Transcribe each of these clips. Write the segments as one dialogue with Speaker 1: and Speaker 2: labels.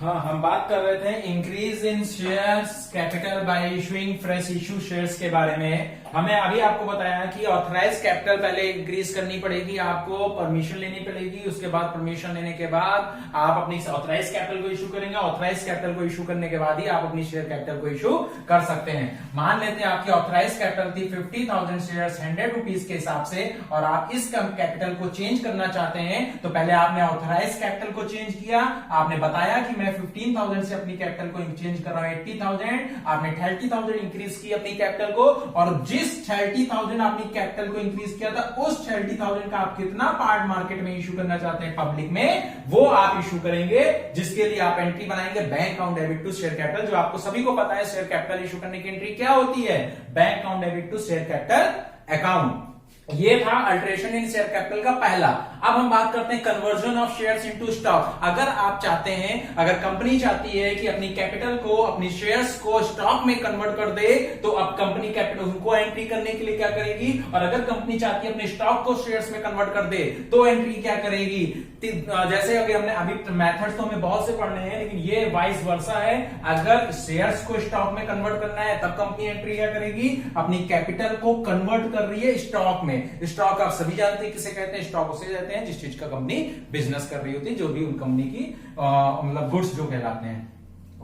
Speaker 1: हाँ, हम बात कर रहे थे increase in shares capital by issuing fresh issue shares के बारे में। हमें अभी आपको बताया कि ऑथराइज कैपिटल पहले इंक्रीज करनी पड़ेगी, आपको परमिशन लेनी पड़ेगी, उसके बाद परमिशन लेने के बाद आप अपनी ऑथराइज कैपिटल को इशू करेंगे। ऑथराइज कैपिटल को इशू करने के बाद ही आप अपनी शेयर कैपिटल को इशू कर सकते हैं। मान लेते हैं आपकी ऑथराइज कैपिटल थी 50,000 शेयर्स 100 रुपीज के हिसाब से, और आप इस कैपिटल को चेंज करना चाहते हैं। तो पहले आपने ऑथराइज कैपिटल को चेंज किया, आपने बताया कि मैं 15,000 से अपनी कैपिटल को चेंज कर रहा हूं 80,000, आपने 30,000 इंक्रीज की अपनी कैपिटल को, और जिस 30,000 आपने कैपिटल को इंक्रीज किया था उस 30,000 का आप कितना पार्ट मार्केट में इशू करना चाहते हैं पब्लिक में, वो आप इशू करेंगे, जिसके लिए आप एंट्री बनाएंगे bank account debit to share capital. जो आपको सभी को पता है शेयर कैपिटल इशू करने की एंट्री क्या होती है, bank account debit to share capital account. ये था अल्टरेशन इन शेयर कैपिटल का पहला। अब हम बात करते हैं conversion of shares into stock. अगर आप चाहते हैं, अगर कंपनी चाहती है कि अपनी कैपिटल को, अपनी शेयर्स को स्टॉक में कन्वर्ट कर दे, तो अब कंपनी कैपिटल उनको एंट्री करने के लिए क्या करेगी, और अगर कंपनी चाहती है अपने स्टॉक को शेयर्स में कन्वर्ट कर दे तो एंट्री क्या करेगी। जैसे अभी मेथड्स तो हमें बहुत से पढ़ने हैं, लेकिन ये वाइस वर्सा है। अगर शेयर्स को स्टॉक में कन्वर्ट करना है तब कंपनी एंट्री क्या करेगी, अपनी कैपिटल को कन्वर्ट कर रही है स्टॉक में। स्टॉक आप सभी जानते हैं किसे कहते हैं, स्टॉक उसे कहते हैं जिस चीज का कंपनी बिजनेस कर रही होती है, जो भी उन कंपनी की मतलब गुड्स जो कहलाते हैं।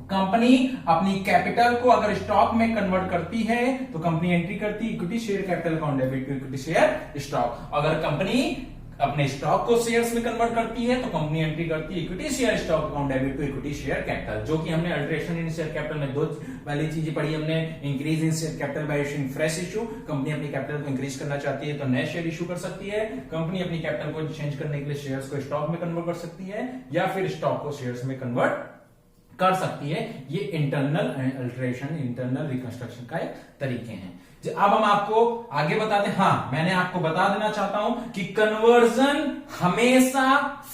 Speaker 1: कंपनी अपनी कैपिटल को अगर स्टॉक में कन्वर्ट करती है तो कंपनी एंट्री करती है equity share capital account debit to equity share stock. अगर कंपनी अपने स्टॉक को शेयर्स में कन्वर्ट करती है तो कंपनी एंट्री करती है equity share stock account debit to equity share capital. जो कि हमने अल्टरेशन इन शेयर कैपिटल में दो वाली चीजें पढ़ी हमने। Increase in share capital by issuing fresh issue, company अपनी कैपिटल को इंक्रीज करना चाहती है तो नए शेयर इशू कर सकती है। कंपनी अपनी कैपिटल को चेंज करने के लिए शेयर्स को स्टॉक में कन्वर्ट कर सकती है, या फिर स्टॉक को शेयर्स में कन्वर्ट कर सकती है। ये इंटरनल अल्टरेशन, इंटरनल रिकंस्ट्रक्शन का एक तरीके हैं। अब हम आपको आगे बताते हैं। हाँ, मैंने आपको बता देना चाहता हूं कि कन्वर्जन हमेशा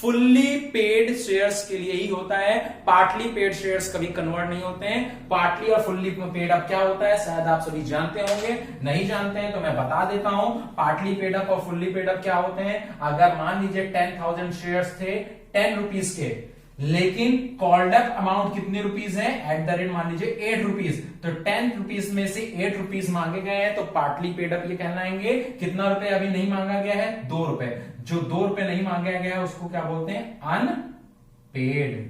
Speaker 1: फुल्ली पेड शेयर्स के लिए ही होता है। पार्टली पेड शेयर्स कभी कन्वर्ट नहीं होते हैं। पार्टली और फुल्ली पेड अप क्या होता है, शायद आप सभी जानते होंगे, नहीं जानते हैं तो मैं बता देता हूं। पार्टली पेड अप और फुल्ली पेड अप क्या होते हैं। अगर मान लीजिए 10,000 शेयर्स थे 10 रुपीज के, लेकिन कॉल्ड अप अमाउंट कितने रुपीज है, एट द रेट मान लीजिए 8 रुपीज, तो 10 रुपीज में से 8 रुपीज मांगे गए हैं तो पार्टली पेड अप ये कहलाएंगे। कितना रुपए अभी नहीं मांगा गया है, 2 रुपए। जो 2 रुपए नहीं मांगा गया है उसको क्या बोलते हैं, अनपेड।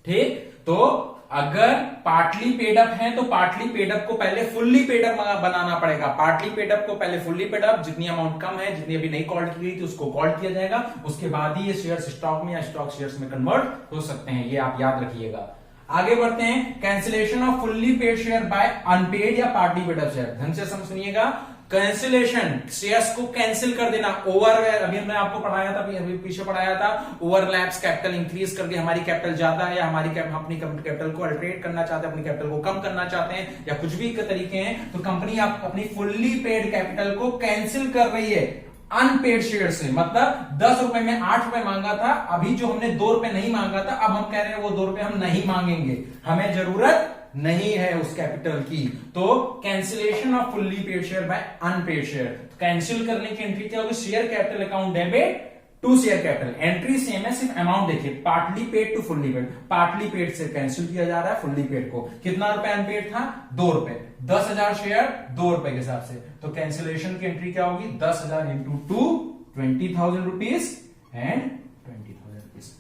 Speaker 1: ठीक, तो अगर पार्टली पेड अप है तो पार्टली पेड अप को पहले फुल्ली पेड अप बनाना पड़ेगा। पार्टली पेड अप को पहले फुल्ली पेड अप, जितनी अमाउंट कम है, जितनी अभी नहीं कॉल की गई थी उसको कॉल किया जाएगा, उसके बाद ही ये शेयर्स स्टॉक में या स्टॉक शेयर्स में कन्वर्ट हो सकते हैं। ये आप याद रखिएगा। आगे बढ़ते हैं। Cancellation of fully paid share by unpaid या पार्टली पेड अप शेयर। ढंग से समझिएगा। कैंसिलेशन, शेयर्स को कैंसिल कर देना। ओवर, अभी मैं आपको पढ़ाया था, अभी पीछे पढ़ाया था, ओवरलैप्स, कैपिटल इंक्रीज करके हमारी कैपिटल ज्यादा है, या हमारी हम अपनी कैपिटल को अल्टरेट करना चाहते हैं, अपनी कैपिटल को कम करना चाहते हैं, या कुछ भी के तरीके हैं, तो कंपनी आप अपनी फुल्ली पेड कैपिटल को कैंसिल कर रही है अनपेड शेयर से। मतलब 10 रुपए में 8 रुपए मांगा था, अभी जो हमने 2 रुपए नहीं मांगा था, अब हम कह रहे हैं वो 2 रुपए हम नहीं मांगेंगे, हमें जरूरत नहीं है उस कैपिटल की। तो cancellation of fully paid share by unpaid share. Cancel करने की एंट्री क्या होगी, share capital account debit to share capital. Entry same है, सिर्फ अमाउंट देखिए, partly paid to fully paid. Partly paid से कैंसिल किया जा रहा है फुल्ली पेड को। कितना रुपए अनपेड था, 2 रुपए। 10,000 शेयर 2 रुपए के हिसाब से, तो कैंसिलेशन की एंट्री क्या होगी, 10,000 into 2, 20,000 rupees and 20,000 rupees.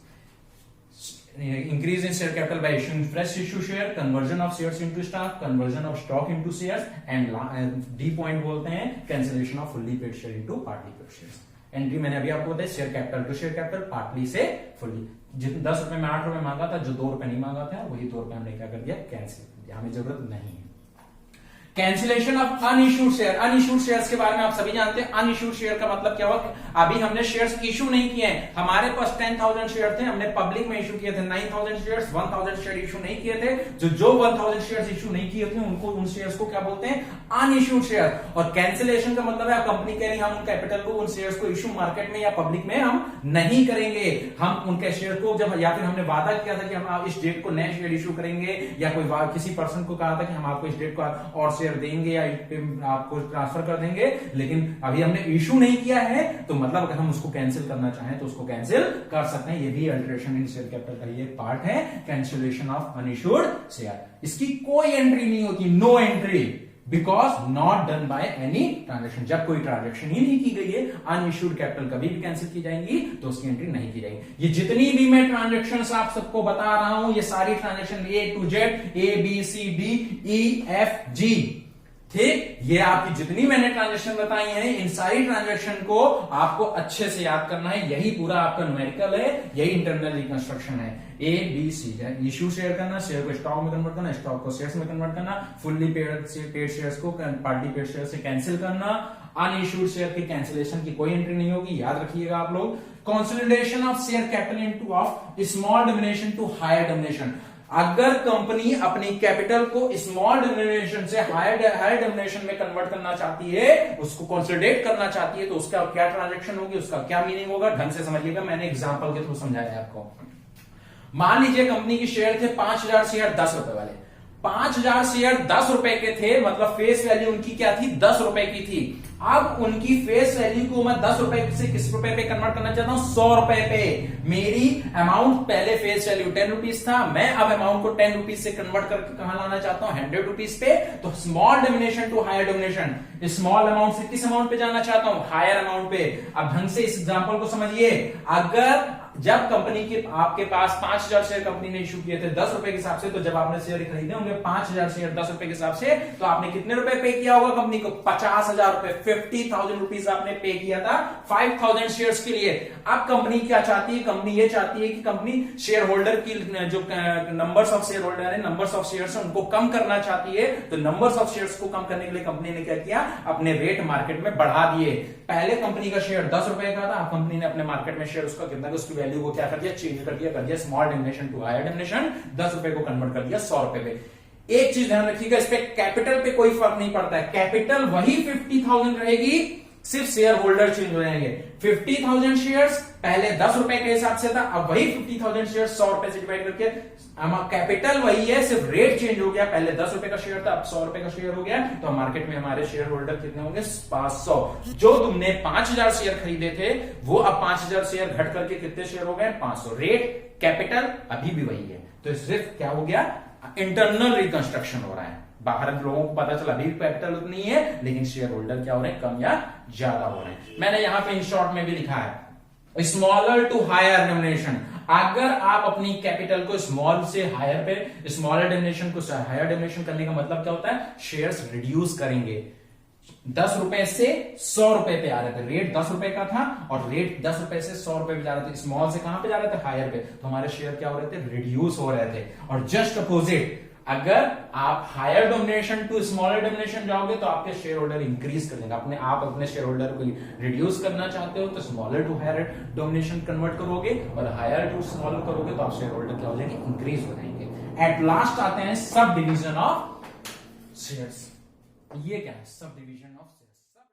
Speaker 1: Increase in share capital by issuing fresh issue share, conversion of shares into stock, conversion of stock into shares, and D point बोलते हैं cancellation of fully paid share into partly paid shares. Entry मैंने अभी आपको बताया, share capital to share capital, partly से fully. जितने 10 रुपए में 8 रुपए मांगा था, जो 2 रुपए नहीं मांगा था, वही 2 रुपए हमने क्या कर दिया, कैंसिल कर दिया, हमें जरूरत नहीं है। Cancellation of unissued share. Unissued shares के बारे में आप सभी जानते हैं। अनइश्यूड शेयर का मतलब क्या हुआ, अभी हमने शेयर्स इशू नहीं किए हैं। हमारे पास 10,000 शेयर थे, हमने पब्लिक में इशू किए थे 9,000 शेयर्स, 1,000 शेयर इशू नहीं किए थे। जो 1,000 शेयर्स इशू नहीं किए थे उनको, उन शेयर्स को क्या बोलते हैं, अनइश्यूड शेयर। और कैंसिलेशन का मतलब है कंपनी कह रही है हम उन कैपिटल को, उन शेयर्स को इशू मार्केट में या पब्लिक में हम नहीं करेंगे। हम उनके शेयर को जब, या फिर हमने वादा किया था कि हम इस डेट को नए शेयर इशू करेंगे, या कोई किसी पर्सन को कहा था कि हम आपको इस डेट को और शेयर शेयर देंगे या आपको ट्रांसफर कर देंगे, लेकिन अभी हमने इशू नहीं किया है, तो मतलब अगर हम उसको कैंसिल करना चाहें तो उसको कैंसिल कर सकते हैं। ये भी अल्टरेशन इन शेयर कैपिटल का ये पार्ट है, कैंसिलेशन ऑफ अनइश्यूड शेयर। इसकी कोई एंट्री नहीं होती, no entry, because not done by any transaction. जब कोई ट्रांजेक्शन ही नहीं की गई है, अनइश्यूड कैपिटल कभी भी कैंसिल की जाएंगी तो उसकी एंट्री नहीं की जाएगी। ये जितनी भी मैं ट्रांजेक्शन आप सबको बता रहा हूं, ये सारी transaction A to Z, ABCDEFG, ठीक, ये आपकी जितनी मैंने ट्रांजेक्शन बताई हैं, इन सारी ट्रांजेक्शन को आपको अच्छे से याद करना है। यही पूरा आपका न्यूमेरिकल है, यही इंटरनल रिकंस्ट्रक्शन है। ABC इश्यू शेयर करना, शेयर को स्टॉक में कन्वर्ट करना, स्टॉक को शेयर्स में कन्वर्ट करना, फुल्ली पेड शेयर्स को पार्टी पेड शेयर से कैंसिल करना, अनइश्यूड शेयर की कैंसिलेशन की कोई एंट्री नहीं होगी, याद रखिएगा आप लोग। Consolidation of share capital into of small denomination to higher denomination. अगर कंपनी अपनी कैपिटल को स्मॉल डिमिनिशन से हायर डिमिनिशन में कन्वर्ट करना चाहती है, उसको कंसोलिडेट करना चाहती है, तो उसका क्या ट्रांजैक्शन होगी, उसका क्या मीनिंग होगा, ढंग से समझिएगा। मैंने एग्जांपल के थ्रू समझाया आपको। मान लीजिए कंपनी की शेयर थे 5000 शेयर 10 रुपए वाले, 5000 शेयर 10 रुपए के थे, मतलब फेस वैल्यू उनकी क्या थी, 10 रुपए की थी। अब उनकी फेस वैल्यू को मैं 10 रुपए से किस रुपए पे कन्वर्ट करना चाहता हूं, 100 रुपए पे। मेरी अमाउंट पहले फेस वैल्यू 10 रुपीज था, मैं अब अमाउंट को 10 रुपीज से कन्वर्ट करके कहां लाना चाहता हूं, 100 रुपीज पे। तो small denomination to higher denomination, small amount से किस अमाउंट पे जाना चाहता हूं, हायर अमाउंट पे। अब ढंग से इस एग्जांपल को समझिए। अगर जब कंपनी के आपके पास 5000 शेयर कंपनी ने इशू किए थे 10 रुपए के हिसाब से, तो जब आपने शेयर खरीदे होंगे 5000 शेयर 10 रुपए के हिसाब से, तो आपने कितने रुपए पे किया होगा कंपनी को, 50,000 रुपए, 50,000 रुपीज आपने पे किया था 5000 शेयर्स के लिए। अब कंपनी क्या चाहती है, कंपनी ये चाहती है कि कंपनी शेयर होल्डर की जो नंबर्स ऑफ शेयर होल्डर है, नंबर्स ऑफ शेयर्स उनको कम करना चाहती है। तो नंबर्स ऑफ शेयर्स को कम करने के लिए कंपनी ने क्या किया, अपने रेट मार्केट में बढ़ा दिए। पहले कंपनी का शेयर 10 रुपए का था, अब कंपनी ने अपने मार्केट में शेयर उसका कितना, उसकी वैल्यू को क्या कर दिया, चेंज कर दिया small denomination to higher denomination, 10 रुपए को कन्वर्ट कर दिया 100 रुपए पे। एक चीज ध्यान रखिएगा, इस पे कैपिटल पे कोई फर्क नहीं पड़ता है, कैपिटल वही 50,000 रहेगी, सिर्फ शेयर होल्डर चेंज हो जाएंगे। 50,000 शेयर्स पहले 10 रुपए के हिसाब से था, अब वही 50,000 शेयर 100 रुपए से डिवाइड करके कैपिटल वही है, सिर्फ रेट चेंज हो गया। पहले 10 रुपए का शेयर था, अब 100 रुपए का शेयर हो गया। तो मार्केट में हमारे शेयर होल्डर कितने होंगे, 500। जो तुमने 5000 शेयर खरीदे थे, वो अब 5000 शेयर घट करके कितने शेयर हो गए, 500। रेट कैपिटल अभी भी वही है। तो सिर्फ क्या हो गया, इंटरनल रिकंस्ट्रक्शन हो रहा है। बाहर लोगों को पता चला अभी कैपिटल उतनी है, लेकिन शेयर होल्डर क्या हो रहे हैं, कम या ज्यादा हो रहे हैं। मैंने यहां पे इन शॉर्ट में भी लिखा है, स्मॉलर टू हायर डिमिनिशन। अगर आप अपनी कैपिटल को स्मॉल से हायर पे, स्मॉलर डिमिनिशन को हायर डिमिनिशन करने का मतलब क्या होता है, शेयर्स रिड्यूस करेंगे। 10 रुपए से 100 रुपए पे आ रहे थे, रेट 10 रुपए का था और रेट 10 रुपए से 100 रुपए पे जा रहे थे। स्मॉल से कहां पे जा रहे थे, हायर पे। तो हमारे शेयर क्या हो रहे थे, रिड्यूस हो रहे थे। और जस्ट अपोजिट, अगर आप higher denomination to smaller denomination जाओगे तो आपके शेयर होल्डर इंक्रीज कर देंगे। आप अपने शेयर होल्डर को रिड्यूस करना चाहते हो तो smaller to higher denomination convert करोगे, और हायर टू स्मॉलर करोगे तो आप शेयर होल्डर क्या हो जाएंगे, इंक्रीज हो जाएंगे। एट लास्ट आते हैं सब डिवीजन ऑफ शेयर्स। ये क्या है, सब डिवीजन ऑफ